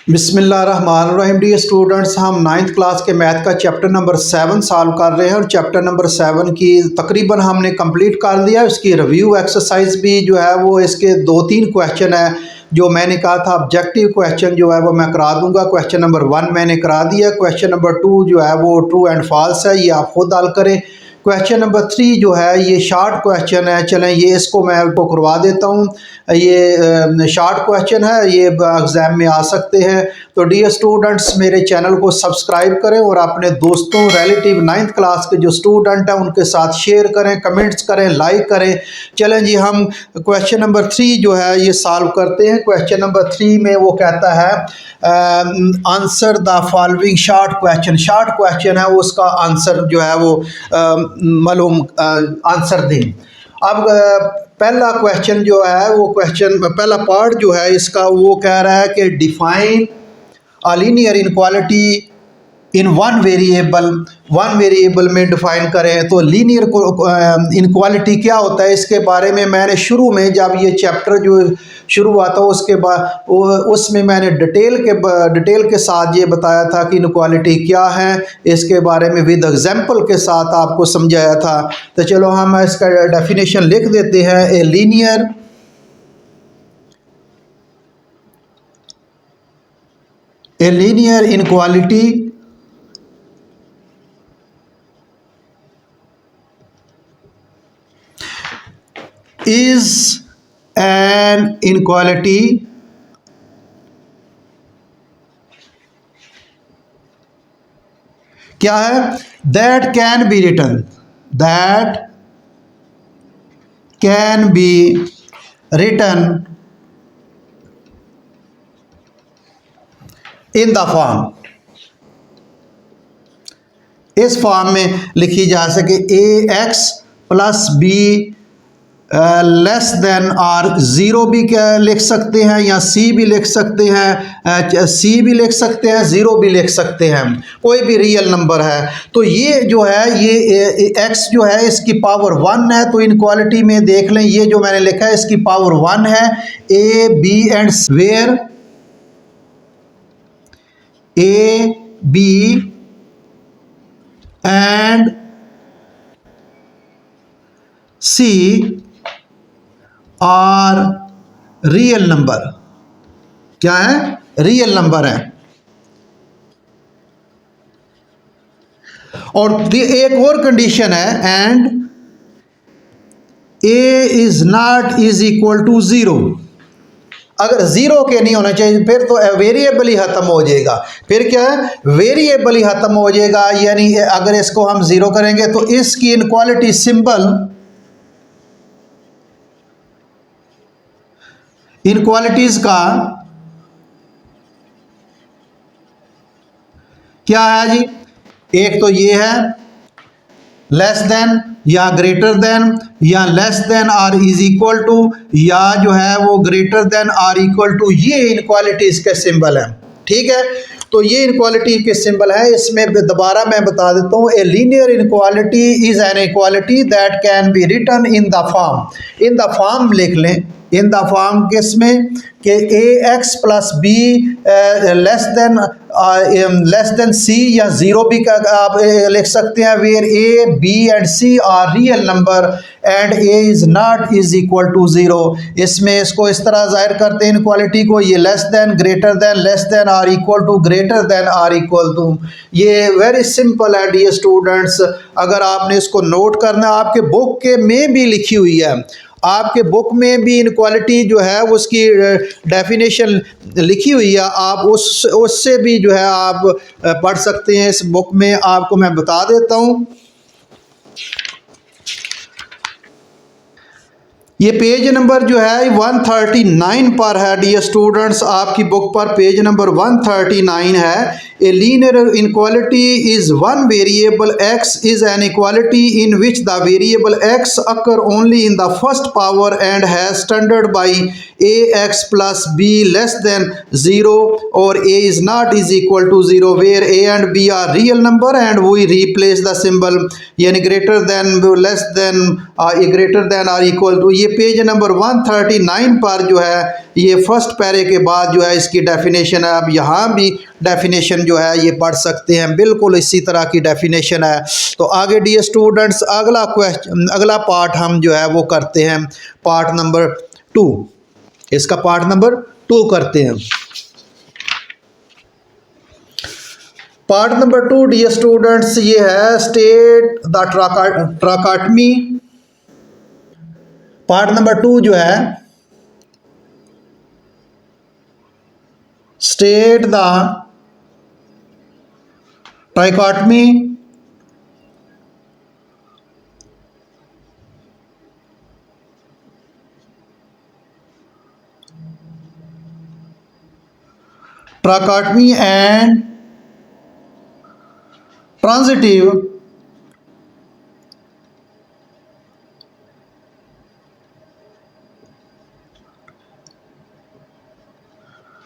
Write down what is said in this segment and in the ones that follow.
बिस्मिल्लाहिर्रहमानिर्रहीम। Dear students, हम ninth class के मैथ का चैप्टर नंबर 7 सॉल्व कर रहे हैं और चैप्टर नंबर 7 की तकरीबन हमने कंप्लीट कर दिया। इसकी रिव्यू एक्सरसाइज भी जो है वो इसके 2-3 क्वेश्चन है जो मैंने कहा था ऑब्जेक्टिव क्वेश्चन जो है वो मैं करा दूंगा। क्वेश्चन नंबर 1 मैंने करा दिया। क्वेश्चन नंबर 2 जो है वो ट्रू एंड फॉल्स है, ये आप खुद हल करें। क्वेश्चन नंबर 3 जो है ये शॉर्ट क्वेश्चन है, चलें ये इसको मैं आपको करवा देता हूँ। ये शॉर्ट क्वेश्चन है, ये एग्ज़ाम में आ सकते हैं। तो डियर स्टूडेंट्स, मेरे चैनल को सब्सक्राइब करें और अपने दोस्तों रिलेटिव नाइन्थ क्लास के जो स्टूडेंट हैं उनके साथ शेयर करें, कमेंट्स करें, लाइक करें। चलें जी, हम क्वेश्चन नंबर 3 जो है ये सॉल्व करते हैं। क्वेश्चन नंबर 3 में वो कहता है answer the following short question. Short question है, उसका आंसर जो है वो मालूम आंसर दें। अब पहला क्वेश्चन जो है वो क्वेश्चन पहला पार्ट जो है इसका वो कह रहा है कि define a linear inequality in one variable में डिफाइन करें। तो लीनियर इनक्वालिटी क्या होता है इसके बारे में मैंने शुरू में जब ये चैप्टर जो शुरू हुआ था उसके बाद उसमें मैंने डिटेल के साथ ये बताया था कि इनक्वालिटी क्या है, इसके बारे में विद एग्जांपल के साथ आपको समझाया था। तो चलो हम इसका डेफिनेशन लिख देते हैं। ए linear inequality is an inequality क्या है that can be written in the form, इस फॉर्म में लिखी जा सके ax plus B less then और ज़ीरो भी क्या लिख सकते हैं या सी भी लिख सकते हैं, ज़ीरो भी लिख सकते हैं, कोई भी रियल नंबर है। तो ये जो है ये एक्स जो है इसकी पावर 1 है। तो इनक्वालिटी में देख लें, ये जो मैंने लिखा है इसकी पावर 1 है। A B and where A B and C और रियल नंबर क्या है, रियल नंबर है। और एक और कंडीशन है and a is not is equal to zero. अगर ज़ीरो के नहीं होना चाहिए फिर तो वेरिएबल ही ख़त्म हो जाएगा। फिर क्या है, वेरिएबल ही ख़त्म हो जाएगा। यानी अगर इसको हम ज़ीरो करेंगे तो इसकी इनक्वालिटी सिंबल इनक्वालिटीज का क्या है जी, एक तो ये है लेस देन या ग्रेटर देन या लेस देन और इज इक्वल टू या जो है वो ग्रेटर देन और इक्वल टू, ये इनक्वालिटीज के सिंबल हैं। ठीक है, तो ये इनक्वालिटी के सिंबल है। इसमें दोबारा मैं बता देता हूँ, a linear inequality is an equality that can be written in the form. In the form लिख लें, इन द फॉर्म किसमें कि A X plus B less than C या ज़ीरो भी आप लिख सकते हैं। Where A B and C are real number and A is not is equal to zero. इसमें इसको इस तरह जाहिर करते हैं इनक्वालिटी को, ये less than, greater than, less then और इक्वल टू, ग्रेटर देन और इक्वल टू। ये वेरी सिंपल है डियर स्टूडेंट्स। अगर आपने इसको नोट करना, आपके बुक के में भी लिखी हुई है, आपके बुक में भी इनक्वालिटी जो है उसकी डेफिनेशन लिखी हुई है। आप उससे भी जो है आप पढ़ सकते हैं। इस बुक में आपको मैं बता देता हूँ, ये पेज नंबर जो है 139 पर है डियर स्टूडेंट्स। आपकी बुक पर पेज नंबर 139 है। A linear inequality is one variable x is an equality in which the variable x occur only in the first power and has standard by ax plus b less than zero और a is not is equal to zero. Where a and b are real number and we replace the symbol, यानी greater than, less than, greater than और equal to. ये page number 139 पर जो है ये first पैरे के बाद जो है इसकी डेफिनेशन है। अब यहाँ भी डेफिनेशन जो है ये पढ़ सकते हैं, बिल्कुल इसी तरह की डेफिनेशन है। तो आगे डियर स्टूडेंट्स अगला पार्ट हम जो है वो करते हैं, पार्ट नंबर 2। इसका पार्ट नंबर 2 करते हैं। पार्ट नंबर 2 डियर स्टूडेंट्स ये है स्टेट द ट्राकाटमी। पार्ट नंबर 2 जो है state the trichotomy and transitive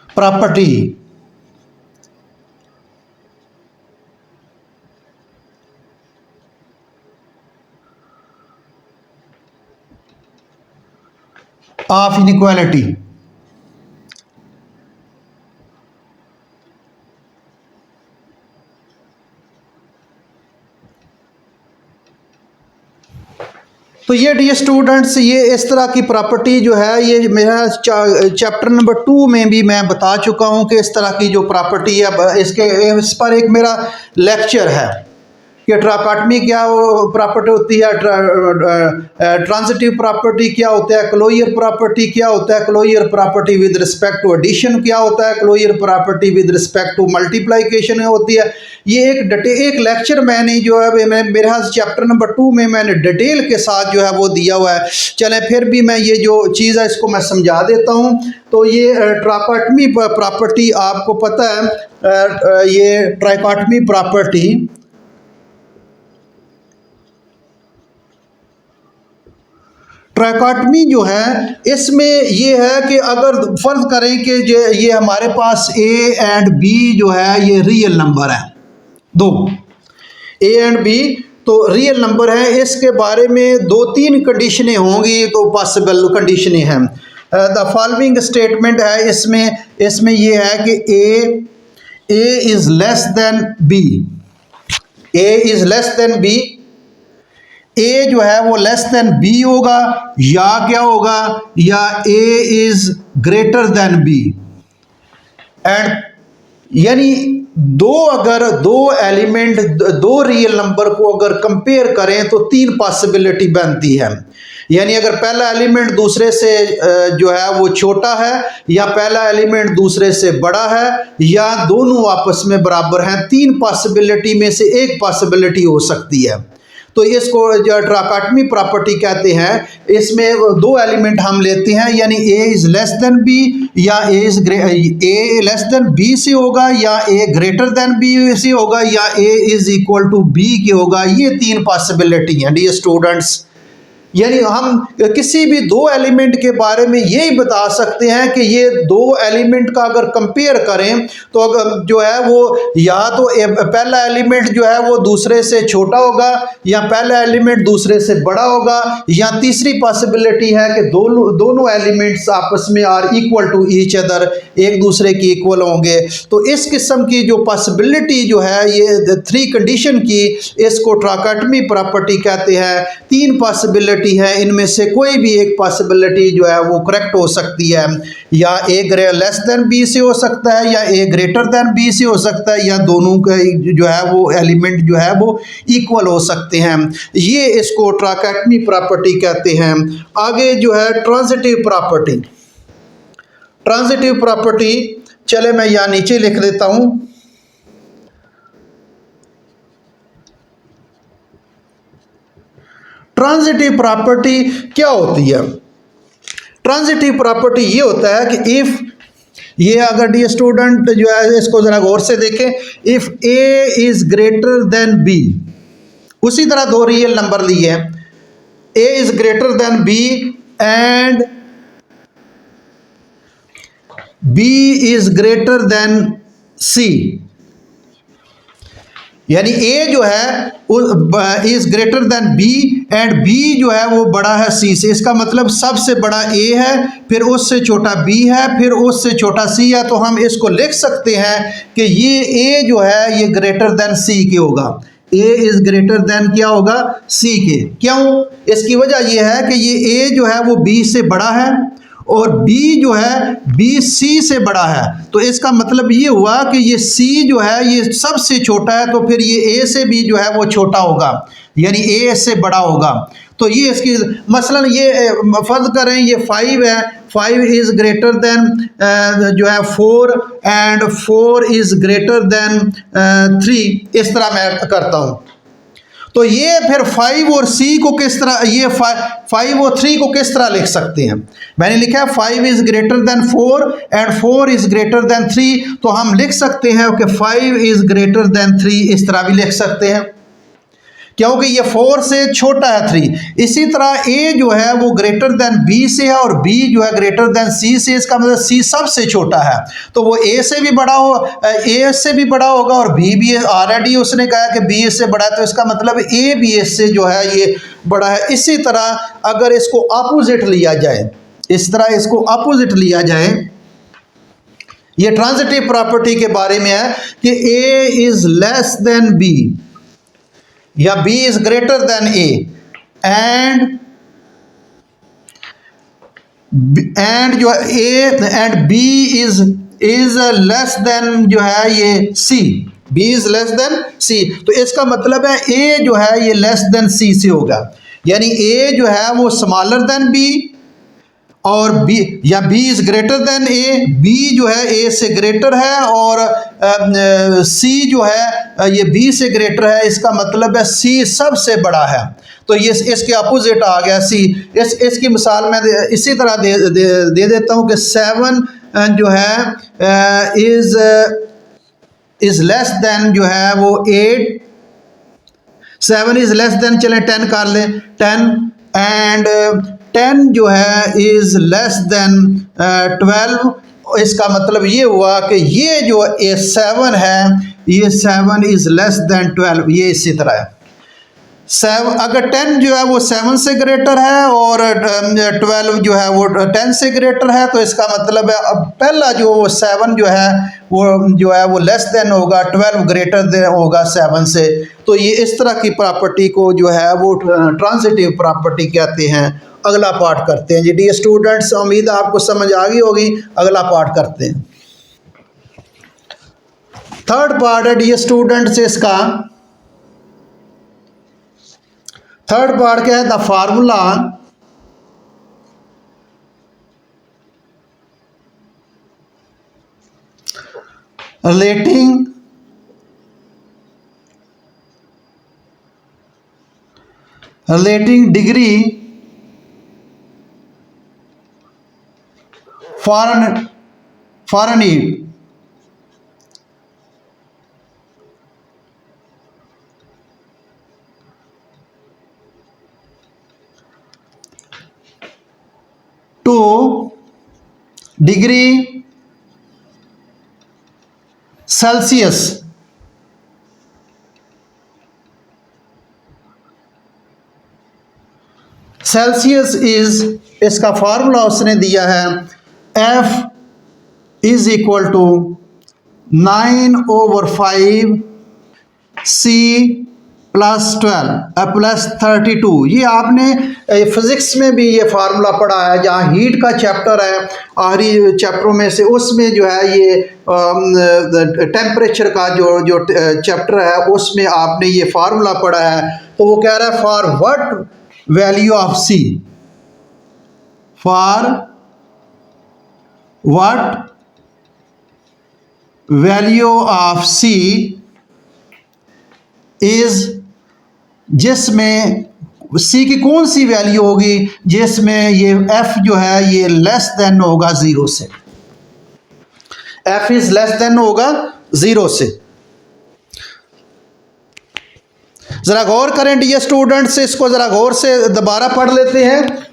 property. Of inequality. तो ये डियर स्टूडेंट्स ये इस तरह की प्रॉपर्टी जो है ये मेरा चैप्टर नंबर 2 में भी मैं बता चुका हूँ कि इस तरह की जो प्रॉपर्टी है इस पर एक मेरा लेक्चर है कि ट्राकाटमी क्या प्रॉपर्टी होती है, ट्रांजिटिव प्रॉपर्टी क्या होता है, क्लोजर प्रॉपर्टी क्या होता है, closure property with respect to addition क्या होता है, closure property with respect to multiplication होती है। ये एक लेक्चर मैंने जो है मेरे हाथ चैप्टर नंबर 2 में मैंने डिटेल के साथ जो है वो दिया हुआ है। चलें फिर भी मैं ये जो चीज़ है इसको मैं समझा देता हूँ। तो ये ट्राकाटमी प्रॉपर्टी आपको पता है, ये ट्राइकाटमी प्रॉपर्टी ट्राइकॉटमी जो है इसमें ये है कि अगर फर्ज करें कि ये हमारे पास ए एंड बी जो है ये रियल नंबर है, दो ए एंड बी तो रियल नंबर है। इसके बारे में 2-3 कंडीशनें होंगी, तो पॉसिबल कंडीशनें हैं। द फॉलोइंग स्टेटमेंट है इसमें ये है कि A is less than B, A is less than B, A जो है वो लेस देन बी होगा या क्या होगा, या A is greater than B. And यानी अगर दो एलिमेंट दो रियल नंबर को अगर कंपेयर करें तो 3 पॉसिबिलिटी बनती है। यानी अगर पहला एलिमेंट दूसरे से जो है वो छोटा है, या पहला एलिमेंट दूसरे से बड़ा है, या दोनों आपस में बराबर हैं, 3 पॉसिबिलिटी में से एक पॉसिबिलिटी हो सकती है। तो इसको जो ट्राकाटमी प्रॉपर्टी कहते हैं। इसमें 2 एलिमेंट हम लेते हैं, यानी a is less than b, या ए लेस देन बी से होगा, या ए ग्रेटर देन बी से होगा, या a is equal to b की होगा। ये 3 पॉसिबिलिटी हैं डियर स्टूडेंट्स। यानी हम किसी भी 2 एलिमेंट के बारे में यही बता सकते हैं कि ये 2 एलिमेंट का अगर कंपेयर करें तो अगर जो है वो या तो पहला एलिमेंट जो है वो दूसरे से छोटा होगा, या पहला एलिमेंट दूसरे से बड़ा होगा, या तीसरी पॉसिबिलिटी है कि दोनों एलिमेंट्स आपस में are equal to each other, एक दूसरे की इक्वल होंगे। तो इस किस्म की जो पॉसिबिलिटी जो है ये 3 कंडीशन की, इसको ट्राकाटमी प्रॉपर्टी कहते हैं। 3 पॉसिबिलिटी है, इनमें से कोई भी एक पॉसिबिलिटी जो है वो करेक्ट हो सकती है। या ए लेस देन बी से हो सकता है, या ए ग्रेटर देन बी से हो सकता है, या दोनों का जो है वो एलिमेंट जो है वो इक्वल हो सकते हैं। ये इसको ट्राकाटमी प्रॉपर्टी कहते हैं। आगे जो है ट्रांजिटिव प्रॉपर्टी, ट्रांजिटिव प्रॉपर्टी चले मैं यहाँ नीचे लिख देता हूँ। ट्रांजिटिव प्रॉपर्टी क्या होती है? ट्रांजिटिव प्रॉपर्टी ये होता है कि इफ ये अगर डियर स्टूडेंट जो है इसको जरा गौर से देखें, if A is greater than B, उसी तरह 2 रियल नंबर लिए हैं, A is greater than B and B is greater than C. यानी ए जो है is greater than B and B जो है वो बड़ा है सी से। इसका मतलब सबसे बड़ा ए है, फिर उससे छोटा बी है, फिर उससे छोटा सी है। तो हम इसको लिख सकते हैं कि ये ए जो है ये ग्रेटर देन सी के होगा। ए इज ग्रेटर देन क्या होगा, सी के। क्यों? इसकी वजह यह है कि ये ए जो है वो बी से बड़ा है और बी जो है बी सी से बड़ा है। तो इसका मतलब ये हुआ कि ये सी जो है ये सबसे छोटा है, तो फिर ये ए से भी जो है वो छोटा होगा, यानी ए से बड़ा होगा। तो ये इसकी मसलन ये फर्ज करें ये 5 है, 5 इज़ ग्रेटर देन जो है 4 एंड 4 इज़ ग्रेटर देन 3। इस तरह मैं करता हूँ। तो ये फिर 5 और सी को किस तरह, ये 5 और 3 को किस तरह लिख सकते हैं? मैंने लिखा है 5 is greater than 4 and 4 is greater than 3। तो हम लिख सकते हैं कि 5 इज़ ग्रेटर देन 3, इस तरह भी लिख सकते हैं क्योंकि ये 4 से छोटा है 3। इसी तरह ए जो है वो ग्रेटर देन बी से है और बी जो है ग्रेटर देन सी से। इसका मतलब सी सबसे छोटा है, तो वो ए से भी बड़ा हो, ए से भी बड़ा होगा और बी भी ऑलरेडी उसने कहा कि बी से बड़ा है, तो इसका मतलब ए बी एस से जो है ये बड़ा है। इसी तरह अगर इसको अपोजिट लिया जाए, इस तरह इसको अपोजिट लिया जाए, ये ट्रांजिटिव प्रॉपर्टी के बारे में है कि ए इज लेस देन बी या B is greater then A and जो A and B is less than जो है ये C, B is less then C। तो इसका मतलब है A जो है ये लेस देन C से होगा, यानी A जो है वो स्मॉलर देन B और B या B is greater then A, B जो है A से ग्रेटर है और C जो है ये B से ग्रेटर है। इसका मतलब है C सबसे बड़ा है। तो ये इसके अपोजिट आ गया C। इसकी मिसाल मैं इसी तरह दे देता हूँ कि 7 जो है इज लेस देन जो है वो 8, 7 इज लेस देन, चलें 10 कर लें 10 एंड 10 जो है इज़ लेस देन 12। इसका मतलब ये हुआ कि ये जो 7 है ये 7 इज़ लेस देन 12। ये इसी तरह है 7, अगर 10 जो है वो 7 से ग्रेटर है और 12 जो है वो 10 से ग्रेटर है, तो इसका मतलब है अब पहला जो 7 जो है वो लेस देन होगा, 12 ग्रेटर देन होगा 7 से। तो ये इस तरह की प्रॉपर्टी को जो है वो ट्रांजिटिव प्रॉपर्टी कहते हैं। अगला पार्ट करते हैं जी डियर स्टूडेंट्स, उम्मीद है आपको समझ आ गई होगी। अगला पार्ट करते हैं। थर्ड पार्ट है डियर स्टूडेंट्स इसका। थर्ड पार्ट क्या है? The formula relating degree Fahrenheit to degree Celsius is, इसका फार्मूला उसने दिया है F is equal to 9/5 C plus 12 plus 32। ये आपने फिज़िक्स में भी ये फार्मूला पढ़ा है, जहाँ हीट का चैप्टर है आखिरी चैप्टरों में से, उसमें जो है ये टेम्परेचर का जो चैप्टर है उसमें आपने ये फार्मूला पढ़ा है। तो वो कह रहा है for what value of C, for what value of C is, जिसमें C की कौन सी वैल्यू होगी जिसमें ये F जो है ये लेस देन होगा 0 से। F इज लेस देन होगा 0 से। जरा गौर करें डियर स्टूडेंट्स, इसको जरा गौर से दोबारा पढ़ लेते हैं।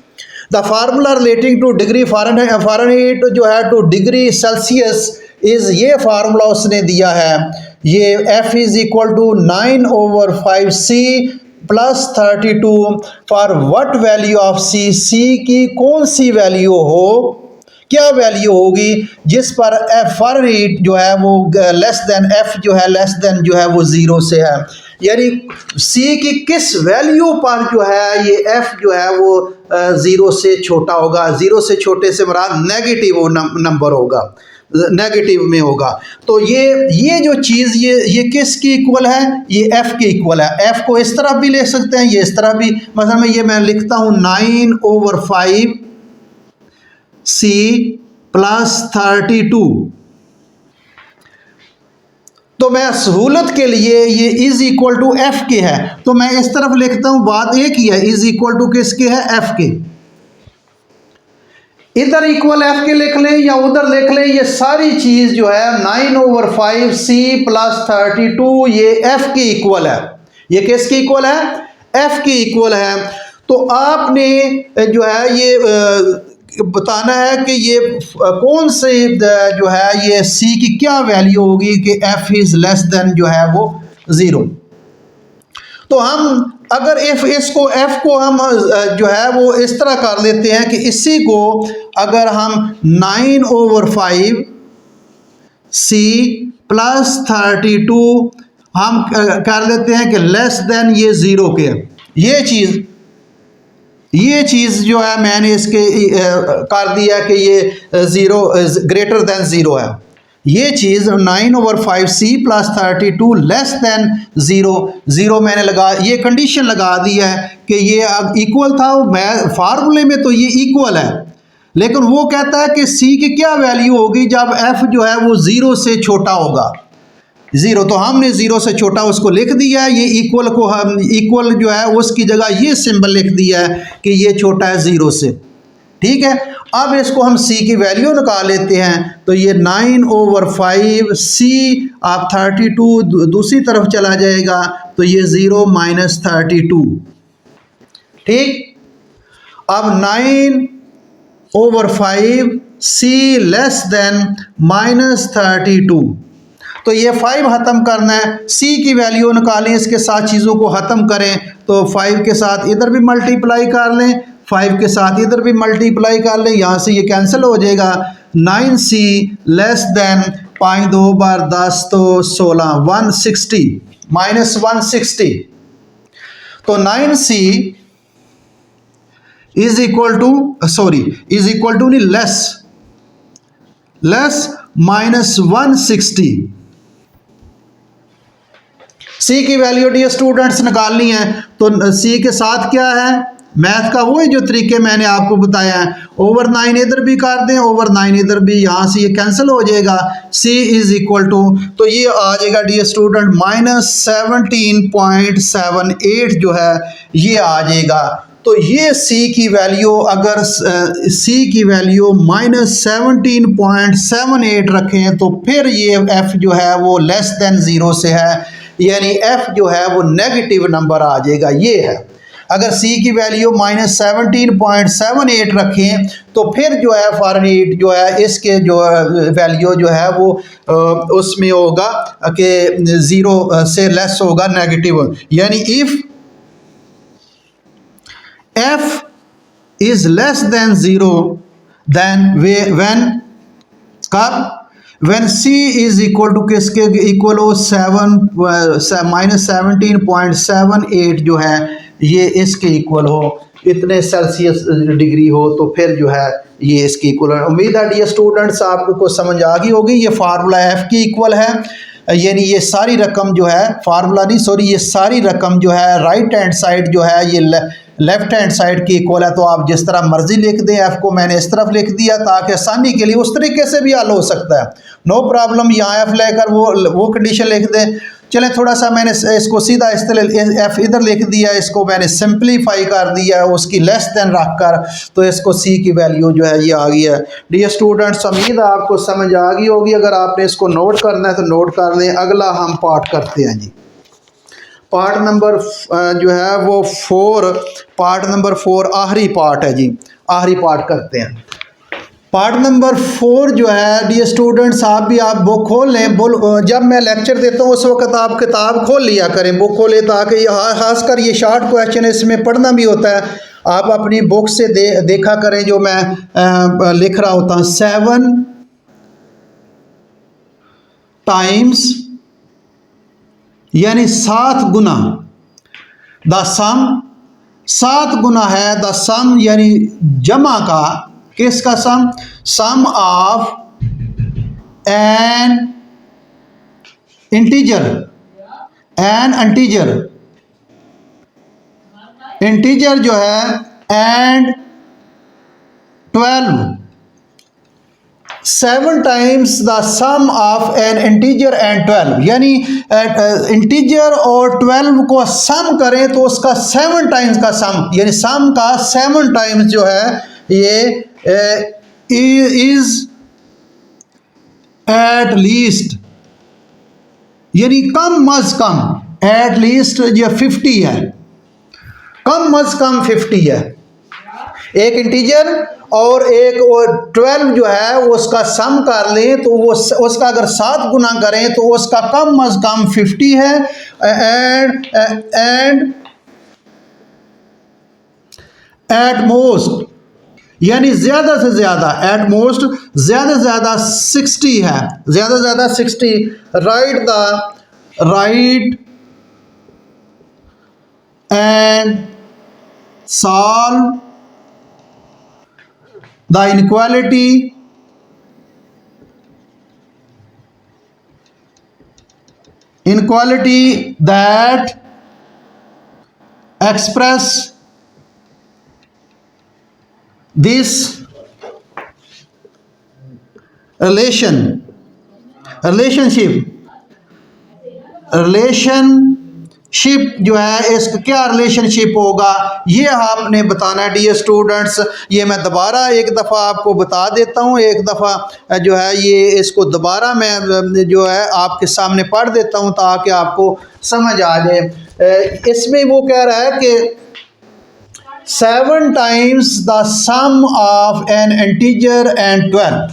The formula relating to degree Fahrenheit जो है टू डिग्री सेल्सियस इज, ये फार्मूला उसने दिया है, ये F is equal to 9/5 C plus 32 for what value of C, C की कौन सी वैल्यू हो, क्या वैल्यू होगी जिस पर एफ फॉर ईट जो है वो लेस देन एफ जो है लेस देन जो है वो ज़ीरो से है, यानी सी की किस वैल्यू पर जो है ये एफ जो है वो ज़ीरो से छोटा होगा। ज़ीरो से छोटे से मुराद नेगेटिव नंबर होगा, नेगेटिव में होगा। तो ये जो चीज़ ये किसकी इक्वल है, ये एफ की इक्वल है। एफ को इस तरफ भी ले सकते हैं, ये इस तरफ भी, मतलब मैं लिखता हूँ 9/5 C प्लस 32। तो मैं सहूलत के लिए ये इज इक्वल टू एफ के है, तो मैं इस तरफ लिखता हूं, बात एक ही है, इज इक्वल टू किसके है, एफ के। इधर इक्वल एफ के लिख लें या उधर लिख लें, ये सारी चीज जो है 9/5 C प्लस 32 ये एफ की इक्वल है। ये किसकी इक्वल है, एफ की इक्वल है। तो आपने जो है ये बताना है कि ये कौन से जो है ये सी की क्या वैल्यू होगी कि एफ इज लेस देन जो है वो ज़ीरो। तो हम अगर इसको एफ को हम जो है वो इस तरह कर लेते हैं कि इसी को अगर हम 9/5 C प्लस 32 हम कर लेते हैं कि लेस देन ये ज़ीरो के, ये चीज़ जो है मैंने इसके कर दिया कि ये ज़ीरो ग्रेटर देन ज़ीरो है। ये चीज़ 9/5 C plus 32 less than zero मैंने लगा, ये कंडीशन लगा दी है कि ये अब इक्वल था। मैं फार्मूले में तो ये इक्वल है, लेकिन वो कहता है कि C की क्या वैल्यू होगी जब F जो है वो ज़ीरो से छोटा होगा, ज़ीरो। तो हमने ज़ीरो से छोटा उसको लिख दिया है, ये इक्वल को हम इक्वल जो है उसकी जगह ये सिंबल लिख दिया है कि ये छोटा है ज़ीरो से, ठीक है। अब इसको हम C की वैल्यू निकाल लेते हैं, तो ये 9/5 C आप 32 दूसरी तरफ चला जाएगा, तो ये 0 माइनस 32, ठीक। अब 9/5 C लेस देन माइनस 32, तो ये 5 ख़त्म करना है, C की वैल्यू निकालें, इसके साथ चीज़ों को ख़त्म करें, तो 5 के साथ इधर भी मल्टीप्लाई कर लें, 5 के साथ इधर भी मल्टीप्लाई कर लें, यहाँ से ये कैंसिल हो जाएगा। 9C लेस देन 5 2 बार 10 तो 16 160 माइनस 160, तो 9C is equal to is equal to नहीं लेस माइनस 160। सी की वैल्यू डी स्टूडेंट्स निकालनी है, तो सी के साथ क्या है, मैथ का वही जो तरीके मैंने आपको बताया है, ओवर 9 इधर भी कर दें, ओवर 9 इधर भी, यहाँ से ये कैंसिल हो जाएगा। सी इज इक्वल टू, तो ये आ जाएगा डी स्टूडेंट माइनस 17.78 जो है ये आ जाएगा। तो ये सी की वैल्यू अगर सी की वैल्यू माइनस 17.78 रखें तो फिर ये एफ जो है वो लेस देन ज़ीरो से है, यानी एफ जो है वो नेगेटिव नंबर आ जाएगा, ये है। अगर सी की वैल्यू माइनस 17.78 रखें तो फिर जो है फॉरवर्ड जो है इसके जो वैल्यू जो है वो उसमें होगा कि ज़ीरो से लेस होगा, नेगेटिव। यानी if F is less than zero then when कब, when C is equal to किसके इक्वल हो, माइनस 17.78 जो है ये इसके इक्वल हो, इतने सेल्सियस डिग्री हो, तो फिर जो है ये इसकी इक्वल है। उम्मीद है डियर स्टूडेंट्स आपको कुछ समझ आ गई होगी। ये फार्मूला एफ की इक्वल है, यानी ये सारी रकम जो है फार्मूला नहीं सॉरी ये सारी रकम जो है राइट हैंड साइड जो है ये लेफ्ट हैंड साइड की इक्वल है। तो आप जिस तरह मर्जी लिख दें, एफ को मैंने इस तरफ लिख दिया ताकि आसानी के लिए उस तरीके से भी हल हो सकता है, नो प्रॉब्लम। यहाँ एफ लेकर वो कंडीशन लिख दें। चलें थोड़ा सा मैंने इसको सीधा इस तरह एफ इधर लिख दिया, इसको मैंने सिंप्लीफाई कर दिया उसकी लेस देन रख कर, तो इसको सी की वैल्यू जो है ये आ गई है। डियर स्टूडेंट्स उम्मीद है आपको समझ आ गई होगी। अगर आपने इसको नोट करना है तो नोट कर लें। अगला हम पार्ट करते हैं जी, पार्ट नंबर जो है वो 4, पार्ट नंबर 4 आखिरी पार्ट है जी, आखिरी पार्ट करते हैं। पार्ट नंबर 4 जो है डियर स्टूडेंट्स, आप बुक खोल लें। जब मैं लेक्चर देता हूँ उस वक्त आप किताब खोल लिया करें, बुक खोलें, ताकि खासकर ये शॉर्ट क्वेश्चन है, इसमें पढ़ना भी होता है। आप अपनी बुक से देखा करें जो मैं लिख रहा होता हूँ। 7 टाइम्स यानी 7 गुना, द सम 7 गुना है, द सम यानी जमा का, किसका sum of N integer, integer जो है and 12, 7 times the sum of N integer and 12, यानी इंटीजर और 12 को सम करें तो उसका 7 टाइम्स का सम, यानी सम का 7 टाइम्स जो है ये इज एट लीस्ट, यानी कम अज कम, एट लीस्ट जो 50 है, कम अज कम 50 है। एक इंटीजर और एक 12 जो है उसका सम कर लें तो वो उसका अगर 7 गुना करें तो उसका कम अज कम 50 है। एंड एट मोस्ट यानी ज्यादा से ज्यादा, एट मोस्ट ज्यादा से ज्यादा 60 है, ज्यादा से ज्यादा 60। Right and solve the inequality that express this relationship जो है, इसका क्या रिलेशनशिप होगा ये आपने बताना है डियर स्टूडेंट्स। ये मैं दोबारा एक दफ़ा आपको बता देता हूँ, एक दफ़ा जो है ये इसको दोबारा मैं जो है आपके सामने पढ़ देता हूँ ताकि आपको समझ आ जाए। इसमें वो कह रहा है कि 7 times the sum of N integer and 12,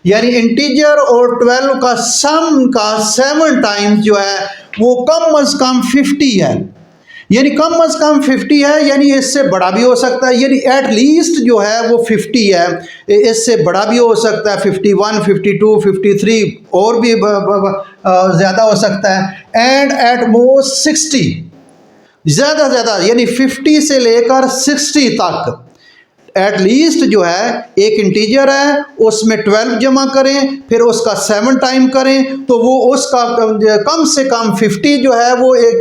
यानी इंटीजर और 12 का सम का 7 टाइम्स जो है वो कम अज कम 50 है, यानी कम अज कम 50 है, यानी इससे बड़ा भी हो सकता है, यानी एट लीस्ट जो है वो 50 है, इससे बड़ा भी हो सकता है 51, 52, 53 और भी ज़्यादा हो सकता है। एंड एट मोस्ट 60, ज़्यादा से ज़्यादा यानी 50 से लेकर 60 तक। एट लीस्ट जो है एक इंटीजर है उसमें 12 जमा करें फिर उसका 7 टाइम करें तो वो उसका कम से कम 50 जो है वो एक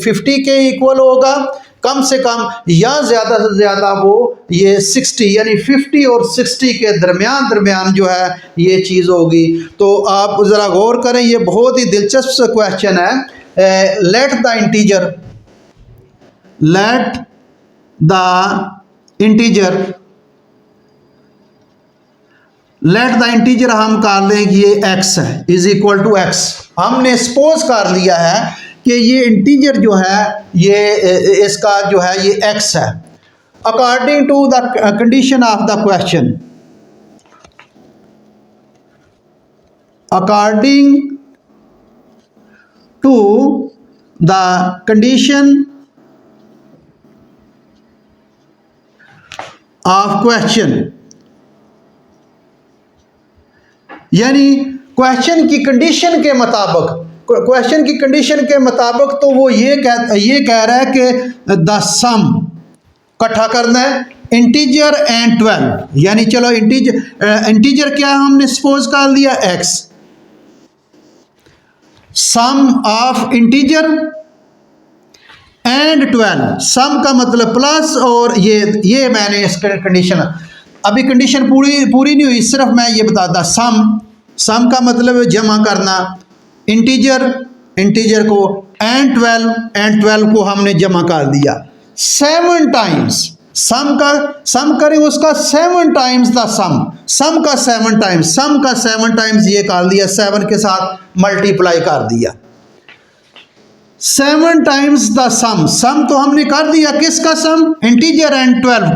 50 के इक्वल होगा कम से कम, या ज़्यादा से ज़्यादा वो ये 60 यानी 50 और 60 के दरमियान जो है ये चीज़ होगी। तो आप ज़रा गौर करें, ये बहुत ही दिलचस्प क्वेश्चन है। लेट द इंटीजर हम कर लें कि ये x है इज इक्वल टू x। हमने सपोज कर लिया है कि ये इंटीजर जो है ये इसका जो है ये x है। According to the condition of the question, according to the condition of question, यानी क्वेश्चन की कंडीशन के मुताबिक, तो वो ये कह रहा है कि द सम इकट्ठा करना है इंटीजर एंड 12, यानी चलो इंटीजर क्या हमने सपोज कर लिया x, sum of integer and 12, sum का मतलब प्लस, और ये मैंने इस कंडीशन, अभी कंडीशन पूरी नहीं हुई, सिर्फ मैं ये बताता, सम का मतलब जमा करना, इंटीजर को एंड 12 को हमने जमा कर दिया 7 टाइम्स, सम करें उसका 7 टाइम्स द सम का 7 टाइम्स ये कर दिया, 7 के साथ मल्टीप्लाई कर दिया, 7 टाइम्स द सम तो हमने कर दिया किसका सम, इंटीजर एंड 12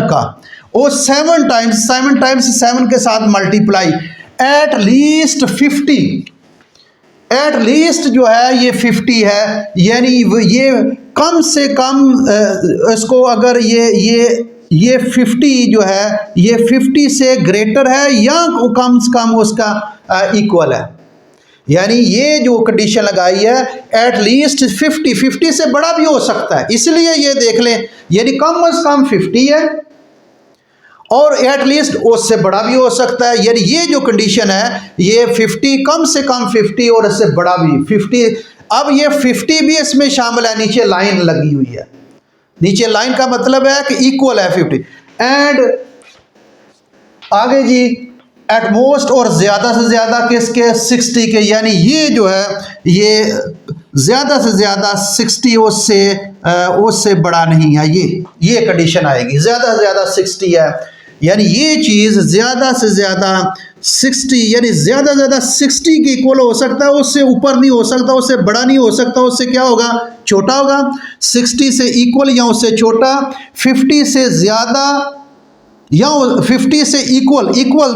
का, और 7 टाइम्स 7 के साथ multiply, at least 50, at least जो है ये 50 है, यानी ये कम से कम इसको अगर ये 50 जो है ये 50 से ग्रेटर है या कम से कम उसका इक्वल है, यानी ये जो कंडीशन लगाई है एट लीस्ट 50 से बड़ा भी हो सकता है, इसलिए ये देख लें यानी कम से कम 50 है और एट लीस्ट उससे बड़ा भी हो सकता है, यानी ये जो कंडीशन है ये 50 कम से कम 50 और इससे बड़ा भी 50। अब ये 50 भी इसमें शामिल है, नीचे लाइन लगी हुई है, नीचे लाइन का मतलब है कि इक्वल है 50 एंड आगे जी एट मोस्ट और ज़्यादा से ज़्यादा किसके 60 के, यानी ये जो है ये ज़्यादा से ज़्यादा 60 उससे बड़ा नहीं है, ये कंडीशन आएगी, ज़्यादा से ज़्यादा 60 है, यानी ये चीज़ ज़्यादा से ज़्यादा 60 यानी ज़्यादा से ज़्यादा 60 के इक्वल हो सकता है, उससे ऊपर नहीं हो सकता, उससे बड़ा नहीं हो सकता, उससे क्या होगा छोटा होगा, 60 से इक्वल या उससे छोटा, 50 से ज़्यादा या 50 से इक्वल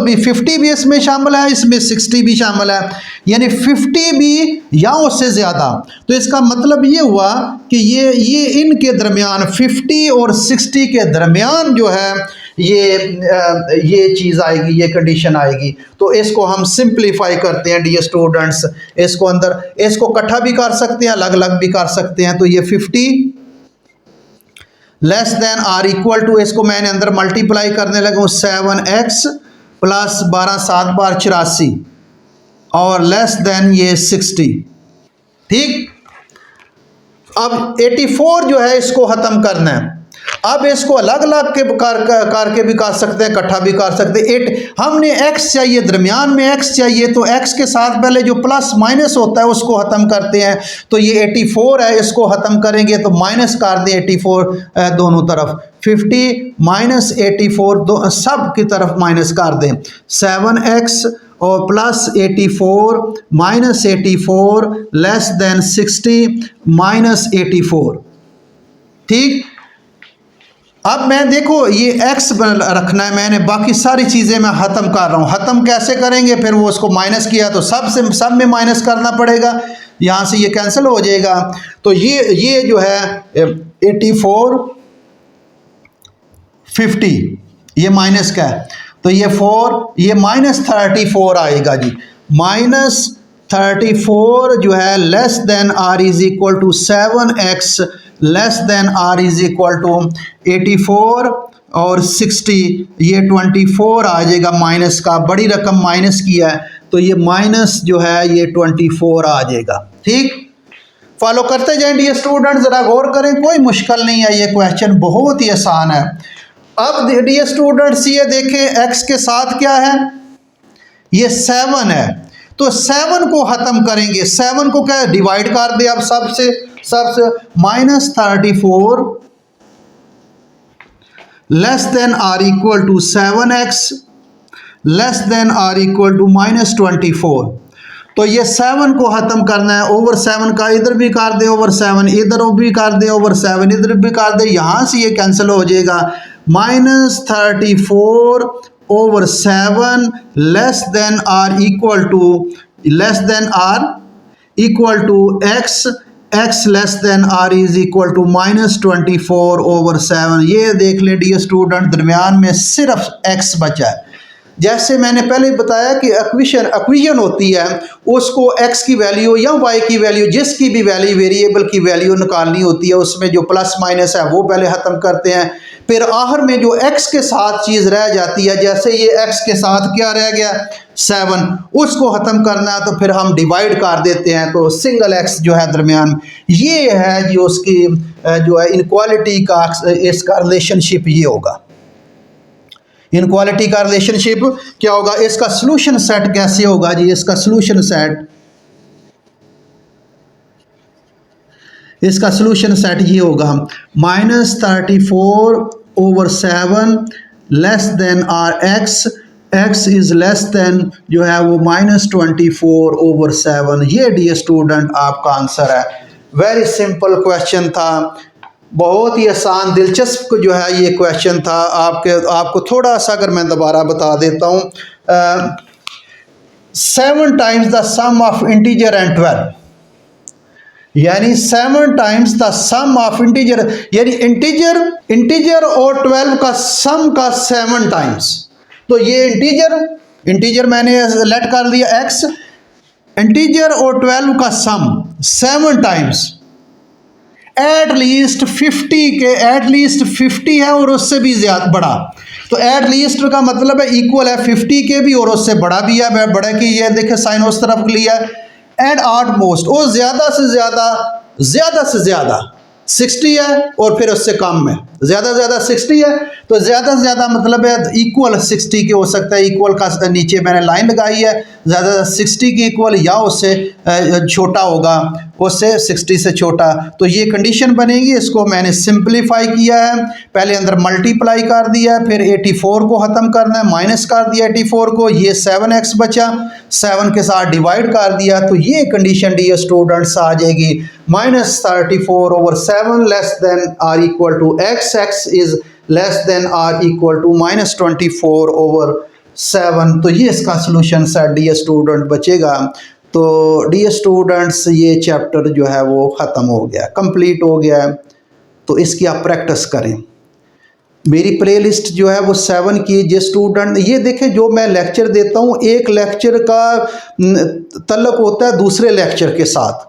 भी 50 भी इसमें शामिल है, इसमें 60 भी शामिल है, यानी 50 भी या उससे ज़्यादा। तो इसका मतलब ये हुआ कि ये इनके दरमियान 50 और 60 के दरमियान जो है ये चीज़ आएगी, ये कंडीशन आएगी। तो इसको हम सिंप्लीफाई करते हैं डियर स्टूडेंट्स, इसको इकट्ठा भी कर सकते हैं, अलग अलग भी कर सकते हैं। तो ये 50 less than or equal to, इसको मैंने अंदर मल्टीप्लाई करने लगा हूँ 7x प्लस 12 7 बार 84 और लेस देन ये 60, ठीक। अब 84 जो है इसको ख़त्म करना है, अब इसको अलग अलग के करके भी कर सकते हैं, इकट्ठा भी कर सकते हैं। हमने x चाहिए, दरमियान में x चाहिए, तो x के साथ पहले जो प्लस माइनस होता है उसको ख़त्म करते हैं। तो ये 84 है, इसको ख़त्म करेंगे तो माइनस कर दें 84 दोनों तरफ, 50 माइनस 84 सब की तरफ माइनस कर दें, 7x और plus 84 minus 84 less than 60 minus 84, ठीक। अब मैं देखो ये x रखना है, मैंने बाकी सारी चीज़ें मैं ख़त्म कर रहा हूँ। ख़त्म कैसे करेंगे, फिर वो उसको माइनस किया तो सब में माइनस करना पड़ेगा, यहाँ से ये कैंसिल हो जाएगा। तो ये जो है 84 50 ये माइनस का है, तो ये 4 ये माइनस 34 आएगा जी, माइनस 34 जो है less than or is equal to 7x less than or is equal to 84 और 60, ये 24 आ जाएगा माइनस का, बड़ी रकम माइनस की है तो ये माइनस जो है ये 24 आ जाएगा, ठीक। फॉलो करते जाएं डियर स्टूडेंट, ज़रा गौर करें, कोई मुश्किल नहीं है, ये क्वेश्चन बहुत ही आसान है। अब डियर स्टूडेंट्स ये देखें x के साथ क्या है, ये 7 है, तो 7 को ख़त्म करेंगे, 7 को क्या डिवाइड कर दे अब सबसे minus 34 less than or equal to 7x less than or equal to minus 24। तो ये 7 को ख़त्म करना है, ओवर 7 का इधर भी कर दे, ओवर 7 इधर भी कर दे, ओवर 7 इधर भी कर दे, यहाँ से ये कैंसिल हो जाएगा, minus 34 over 7 less than or equal to x less than or is equal to minus 24 over 7। ये देख ले डियर स्टूडेंट, दरमियान में सिर्फ x बचा है। जैसे मैंने पहले बताया कि इक्वेशन होती है, उसको x की वैल्यू या y की वैल्यू, जिसकी भी वैल्यू वेरिएबल की वैल्यू निकालनी होती है, उसमें जो प्लस माइनस है वो पहले ख़त्म करते हैं, फिर आखिर में जो x के साथ चीज़ रह जाती है, जैसे ये x के साथ क्या रह गया 7, उसको ख़त्म करना है तो फिर हम डिवाइड कर देते हैं, तो सिंगल x जो है दरमियान, ये है जो उसकी जो है इनक्वालिटी का इसका रिलेशनशिप ये होगा। इनक्वालिटी का रिलेशनशिप क्या होगा, इसका सलूशन सेट कैसे होगा जी, इसका सलूशन सेट ये होगा, minus 34 over 7 less than or x is less than जो है वो माइनस 24 ओवर 7। ये डियर स्टूडेंट आपका आंसर है। वेरी सिंपल क्वेश्चन था, बहुत ही आसान दिलचस्प जो है ये क्वेश्चन था। आपको थोड़ा सा अगर मैं दोबारा बता देता हूँ, 7 times the sum of integer and 12, यानी 7 times the sum of integer, यानी इंटीजर और 12 का सम का 7 टाइम्स। तो ये इंटीजर मैंने लेट कर दिया x, इंटीजर और 12 का सम 7 टाइम्स एट लीस्ट 50 है और उससे भी ज्यादा बड़ा। तो एट लीस्ट का मतलब है इक्वल है 50 के भी और उससे बड़ा भी है। बड़ा की ये देखे साइन उस तरफ लिया है। एंड आट मोस्ट, और ज्यादा से ज्यादा 60 है और फिर उससे कम है। ज़्यादा से ज़्यादा 60 है, तो ज़्यादा से ज़्यादा मतलब है इक्वल 60 के हो सकता है। इक्वल का नीचे मैंने लाइन लगाई है, ज़्यादा 60 की इक्वल या उससे छोटा होगा, उससे 60 से छोटा। तो ये कंडीशन बनेगी। इसको मैंने सिंप्लीफाई किया है, पहले अंदर मल्टीप्लाई कर दिया है, फिर 84 को ख़त्म करना है, माइनस कर दिया 84 को, ये 7x बचा, 7 के साथ डिवाइड कर दिया। तो ये कंडीशन डियर स्टूडेंट्स आ जाएगी -34/7 less than or equal to x, x is less than or equal to -24/7। तो ये इसका सोल्यूशन है डियर स्टूडेंट बचेगा। तो डियर स्टूडेंट्स ये चैप्टर जो है वो ख़त्म हो गया, कंप्लीट हो गया है। तो इसकी आप प्रैक्टिस करें। मेरी प्लेलिस्ट जो है वो 7 की जिस स्टूडेंट, ये देखें जो मैं लेक्चर देता हूँ, एक लेक्चर का तल्लुक होता है दूसरे लेक्चर के साथ।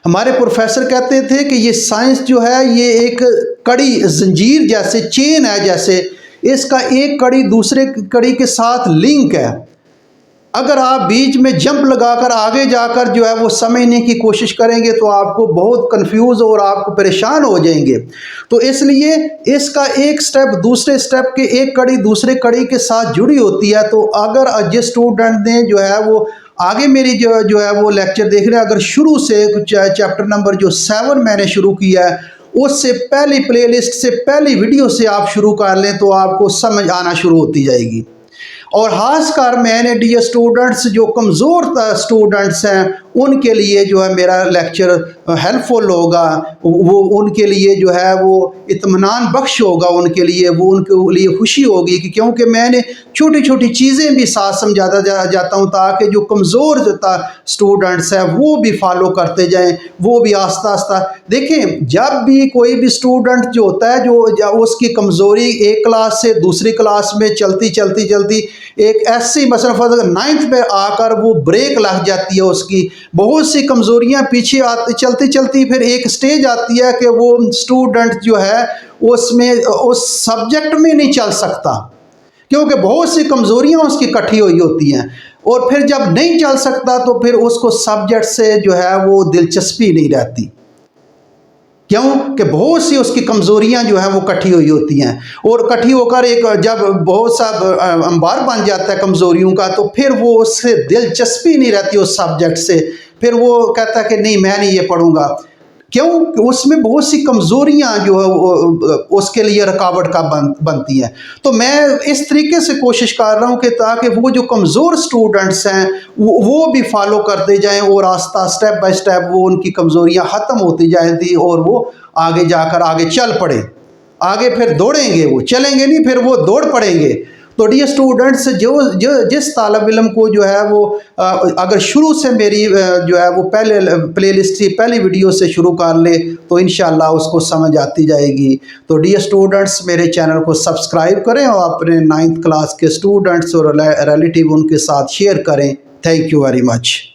हमारे प्रोफेसर कहते थे कि ये साइंस जो है ये एक कड़ी जंजीर जैसे, चेन है जैसे, इसका एक कड़ी दूसरे कड़ी के साथ लिंक है। अगर आप बीच में जंप लगाकर आगे जाकर जो है वो समझने की कोशिश करेंगे तो आपको बहुत कंफ्यूज और आपको परेशान हो जाएंगे। तो इसलिए इसका एक स्टेप दूसरे स्टेप के, एक कड़ी दूसरे कड़ी के साथ जुड़ी होती है। तो अगर जिस स्टूडेंट ने जो है वो आगे मेरी जो है वो लेक्चर देख रहे हैं, अगर शुरू से चैप्टर नंबर जो 7 मैंने शुरू किया है उससे पहली प्लेलिस्ट से पहली वीडियो से आप शुरू कर लें तो आपको समझ आना शुरू होती जाएगी। और खासकर मैंने डियर स्टूडेंट्स जो कमज़ोर स्टूडेंट्स हैं उनके लिए जो है मेरा लेक्चर हेल्पफुल होगा, वो उनके लिए जो है वो इत्मीनान बख्श होगा, उनके लिए वो उनके लिए खुशी होगी कि क्योंकि मैंने छोटी छोटी चीज़ें भी साथ समझाता जाता हूँ ताकि जो कमज़ोर स्टूडेंट्स हैं वो भी फॉलो करते जाएं, वो भी आस्ता आस्ता देखें। जब भी कोई भी स्टूडेंट जो होता है जो उसकी कमज़ोरी एक क्लास से दूसरी क्लास में चलती एक ऐसी मसला 9th पे आकर वो ब्रेक लग जाती है, उसकी बहुत सी कमज़ोरियाँ पीछे चलती फिर एक स्टेज आती है कि वो स्टूडेंट जो है उसमें उस सब्जेक्ट में नहीं चल सकता क्योंकि बहुत सी कमज़ोरियाँ उसकी इकट्ठी हुई होती हैं। और फिर जब नहीं चल सकता तो फिर उसको सब्जेक्ट से जो है वो दिलचस्पी नहीं रहती, क्यों कि बहुत सी उसकी कमज़ोरियां जो है वो इकट्ठी हुई होती हैं। और इकट्ठी होकर एक जब बहुत सा अंबार बन जाता है कमज़ोरियों का, तो फिर वो उससे दिलचस्पी नहीं रहती उस सब्जेक्ट से, फिर वो कहता है कि नहीं मैं नहीं ये पढ़ूंगा, क्यों कि उसमें बहुत सी कमज़ोरियां जो है उसके लिए रुकावट का बनती हैं। तो मैं इस तरीके से कोशिश कर रहा हूं कि ताकि वो जो कमज़ोर स्टूडेंट्स हैं वो भी फॉलो करते जाएं और आस्ता स्टेप बाय स्टेप वो उनकी कमज़ोरियां ख़त्म होती जाएंगी और वो आगे जाकर आगे चल पड़े, आगे फिर दौड़ेंगे, वो चलेंगे नहीं, फिर वो दौड़ पड़ेंगे। तो डियर स्टूडेंट्स जिस तालिब इल्म को जो है वो अगर शुरू से मेरी जो है वो पहले प्लेलिस्ट की पहली वीडियो से शुरू कर ले तो इंशाल्लाह उसको समझ आती जाएगी। तो डियर स्टूडेंट्स मेरे चैनल को सब्सक्राइब करें और अपने 9th क्लास के स्टूडेंट्स और रिलेटिव उनके साथ शेयर करें। Thank you very much.